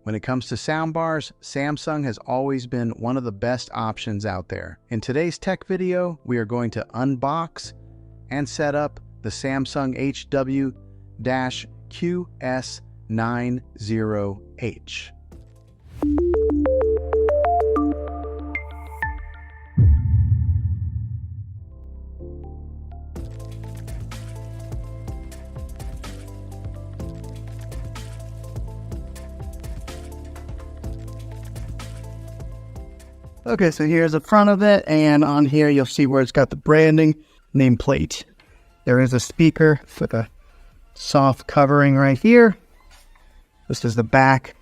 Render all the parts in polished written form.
When it comes to soundbars, Samsung has always been one of the best options out there. In today's tech video, we are going to unbox and set up the Samsung HW-QS90H. Okay, so here's the front of it, and on here you'll see where it's got the branding nameplate. There is a speaker with a soft covering right here. This is the back.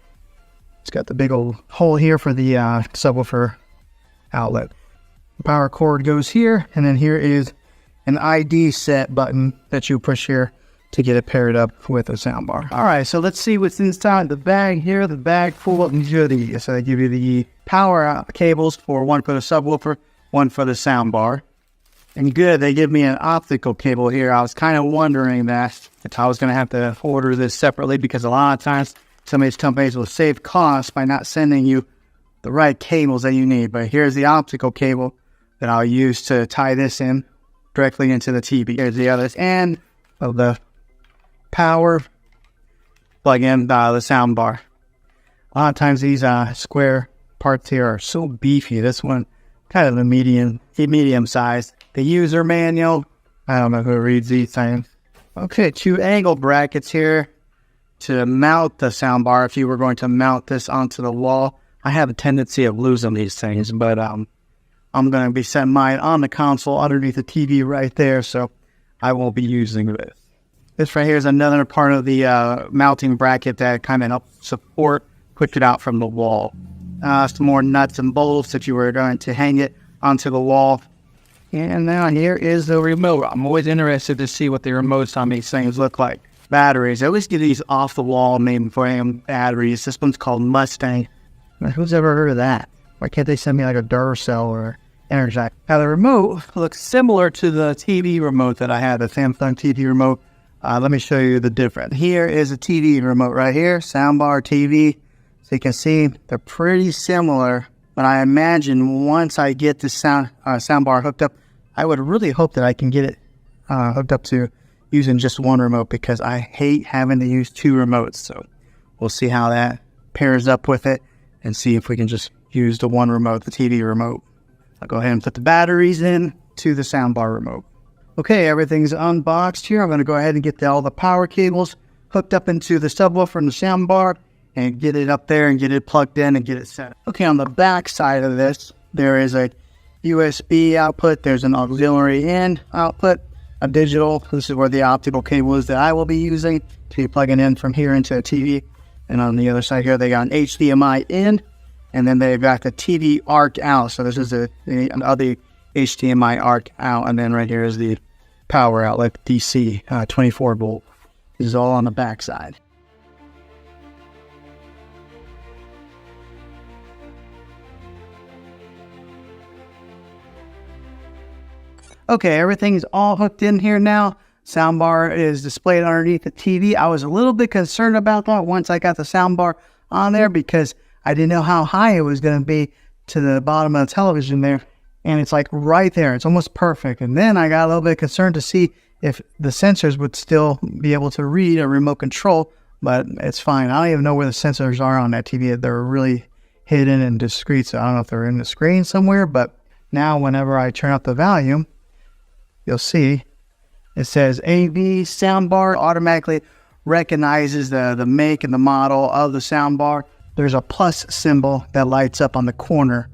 It's got the big old hole here for the subwoofer outlet. The power cord goes here, and then here is an ID set button that you push here to get it paired up with a soundbar. All right, so let's see what's inside the bag here. The bag full of goodies. So they give you the power cables for one for the subwoofer, one for the soundbar. And good, they give me an optical cable here. I was kind of wondering that if I was going to have to order this separately, because a lot of times some of these companies will save costs by not sending you the right cables that you need. But here's the optical cable that I'll use to tie this in directly into the TV. Here's the other end of the power plug in the soundbar. A lot of times these square parts here are so beefy. This one kind of the medium size. The user manual, I don't know who reads these things. Okay, 2 angle brackets here to mount the soundbar if you were going to mount this onto the wall. I have a tendency of losing these things, but I'm going to be setting mine on the console underneath the TV right there, so I won't be using this. This right here is another part of the mounting bracket that kind of helps support, push it out from the wall. Some more nuts and bolts if you were going to hang it onto the wall. And now here is the remote. I'm always interested to see what the remotes on these things look like. Batteries. I always get these off-the-wall mainframe batteries. This one's called Mustang. Who's ever heard of that? Why can't they send me like a Duracell or Energize? Now the remote looks similar to the TV remote that I had, the Samsung TV remote. Let me show you the difference. Here is a TV remote right here, soundbar TV. So you can see they're pretty similar, but I imagine once I get the soundbar hooked up, I would really hope that I can get it hooked up to using just one remote, because I hate having to use 2 remotes. So we'll see how that pairs up with it and see if we can just use the one remote, the TV remote. I'll go ahead and put the batteries in to the soundbar remote. Okay, everything's unboxed here. I'm going to go ahead and get all the power cables hooked up into the subwoofer and the soundbar and get it up there and get it plugged in and get it set. Okay, on the back side of this, there is a USB output. There's an auxiliary in output, a digital. This is where the optical cable is that I will be using to be plugging in from here into a TV. And on the other side here, they got an HDMI in, and then they've got the TV arc out. So this is another HDMI arc out, and then right here is the power outlet, DC, 24 volt. This is all on the back side. Okay, everything's all hooked in here now. Soundbar is displayed underneath the TV. I was a little bit concerned about that once I got the soundbar on there, because I didn't know how high it was going to be to the bottom of the television there. And it's like right there. It's almost perfect. And then I got a little bit concerned to see if the sensors would still be able to read a remote control, but it's fine. I don't even know where the sensors are on that TV. They're really hidden and discreet, so I don't know if they're in the screen somewhere, but now whenever I turn up the volume, you'll see it says AV soundbar. Automatically recognizes the make and the model of the soundbar. There's a plus symbol that lights up on the corner.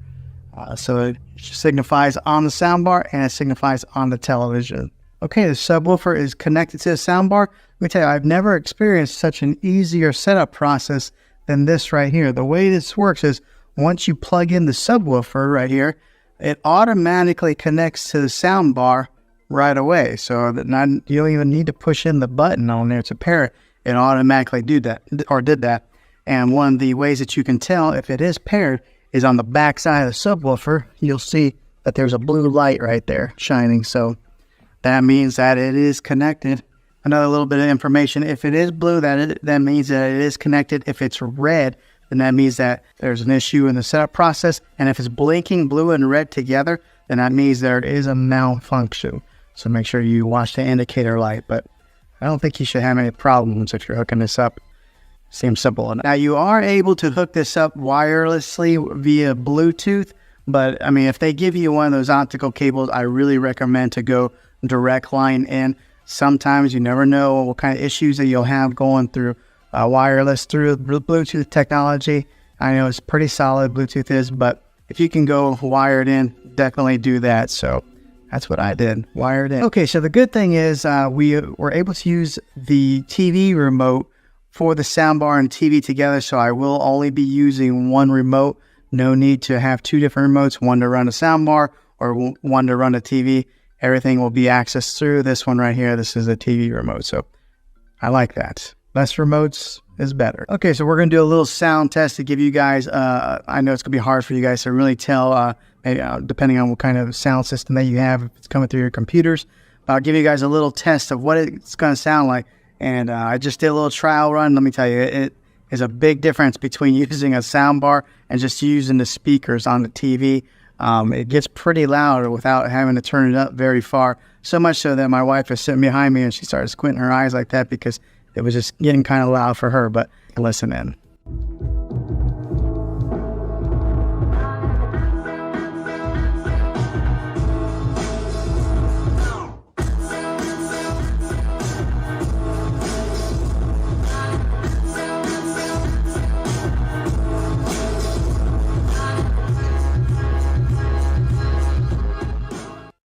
So it signifies on the soundbar and it signifies on the television. Okay, the subwoofer is connected to the soundbar. Let me tell you, I've never experienced such an easier setup process than this right here. The way this works is once you plug in the subwoofer right here, it automatically connects to the soundbar right away. So that you don't even need to push in the button on there to pair it. It automatically did that. And one of the ways that you can tell if it is paired is on the back side of the subwoofer. You'll see that there's a blue light right there shining. So that means that it is connected. Another little bit of information: if it is blue, that means that it is connected. If it's red, then that means that there's an issue in the setup process. And if it's blinking blue and red together, then that means there is a malfunction. So make sure you watch the indicator light. But I don't think you should have any problems if you're hooking this up. Seems simple enough. Now you are able to hook this up wirelessly via Bluetooth, but I mean, if they give you one of those optical cables, I really recommend to go direct line in. Sometimes you never know what kind of issues that you'll have going through wireless through Bluetooth technology. I know it's pretty solid, Bluetooth is, but if you can go wired in, definitely do that. So that's what I did, wired in. Okay, so the good thing is we were able to use the TV remote for the soundbar and TV together, so I will only be using one remote. No need to have two different remotes, one to run a soundbar or one to run a TV. Everything will be accessed through this one right here. This is a TV remote, so I like that. Less remotes is better. Okay, so we're going to do a little sound test to give you guys, I know it's going to be hard for you guys to really tell, maybe, depending on what kind of sound system that you have, if it's coming through your computers. I'll give you guys a little test of what it's going to sound like. And I just did a little trial run. Let me tell you, it is a big difference between using a soundbar and just using the speakers on the TV. It gets pretty loud without having to turn it up very far. So much so that my wife is sitting behind me and she started squinting her eyes like that because it was just getting kind of loud for her. But listen in.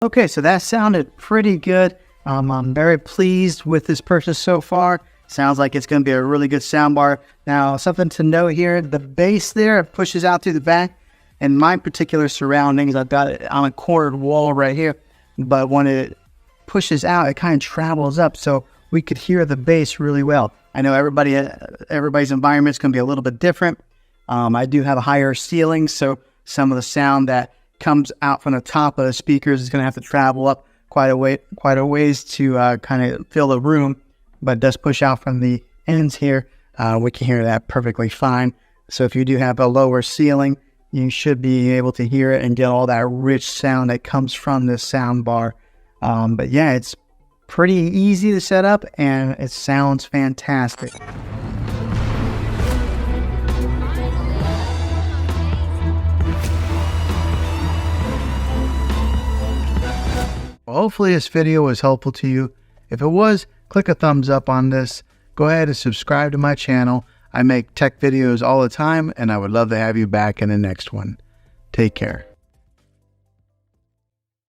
Okay, so that sounded pretty good. I'm very pleased with this purchase so far. Sounds like it's going to be a really good soundbar. Now, something to note here, the bass there pushes out through the back. In my particular surroundings, I've got it on a cornered wall right here. But when it pushes out, it kind of travels up, so we could hear the bass really well. I know everybody's environment is going to be a little bit different. I do have a higher ceiling, so some of the sound that comes out from the top of the speakers is going to have to travel up quite a ways to kind of fill the room, but it does push out from the ends here. We can hear that perfectly fine. So if you do have a lower ceiling, you should be able to hear it and get all that rich sound that comes from this sound bar. But yeah, it's pretty easy to set up and it sounds fantastic. Hopefully this video was helpful to you. If it was, click a thumbs up on this. Go ahead and subscribe to my channel. I make tech videos all the time, and I would love to have you back in the next one. Take care.